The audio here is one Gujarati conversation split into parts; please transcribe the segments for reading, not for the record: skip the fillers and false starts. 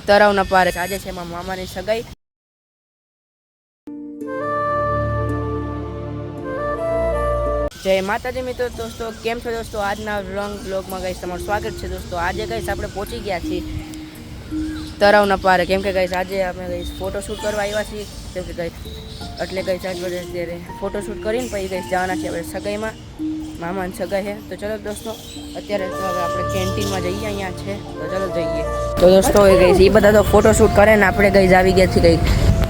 તળાવના પારે આજે છે એમાં મામાની સગાઈ. જય માતાજી મિત્રો. દોસ્તો કેમ છો દોસ્તો? આજના રંગ બ્લોગમાં ગઈશ તમારું સ્વાગત છે દોસ્તો. આજે ગઈશ આપણે પહોંચી ગયા છીએ તળાવના પારે, કેમ કે ગઈશ આજે અમે ગઈશ ફોટોશૂટ કરવા આવ્યા છીએ. કેમ કે ગઈશ એટલે ગઈશ આજ બધે અત્યારે ફોટોશૂટ કરીને પછી ગઈશ જવાના છીએ આપણે સગાઈમાં. મામાની સગાઈ છે તો ચલો દોસ્તો અત્યારે તો હવે આપણે કેન્ટીનમાં જઈએ, અહીંયા છે તો ચલો જઈએ. તો દોસ્તો એ ગઈશ એ બધા તો ફોટોશૂટ કરે ને આપણે ગઈશ આવી ગયા છીએ કંઈક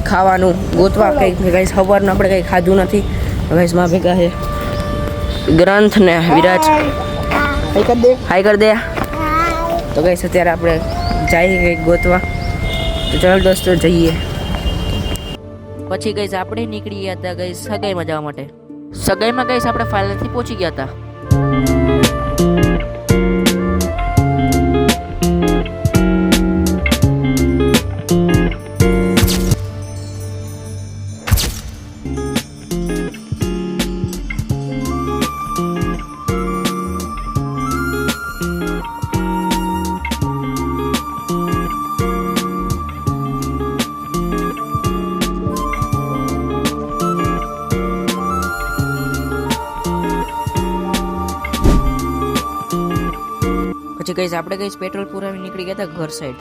ખાવાનું ગોતવા. કંઈક ગઈશ સવારનું આપણે કંઈ ખાધું નથી. ગઈશ માં ભેગા છે ગ્રંથ ને વિરાજ. હાઈ કર દે. તો ગઈશ અત્યારે આપણે જઈએ કંઈક ગોતવા. તો ચાલો દોસ્તો જઈએ. પછી ગઈશ આપણે નીકળી ગયા હતા ગઈશ સગાઈમાં જવા માટે. સગાઈમાં ગઈશ આપણે ફાઇનલથી પહોંચી ગયા હતા. પછી ગઈશ આપણે ગઈશ પેટ્રોલ પુરાવી નીકળી ગયા હતા ઘર સાઈડ.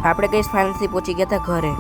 આપણે ગઈશ ફાઇનલથી પહોંચી ગયા હતા ઘરે.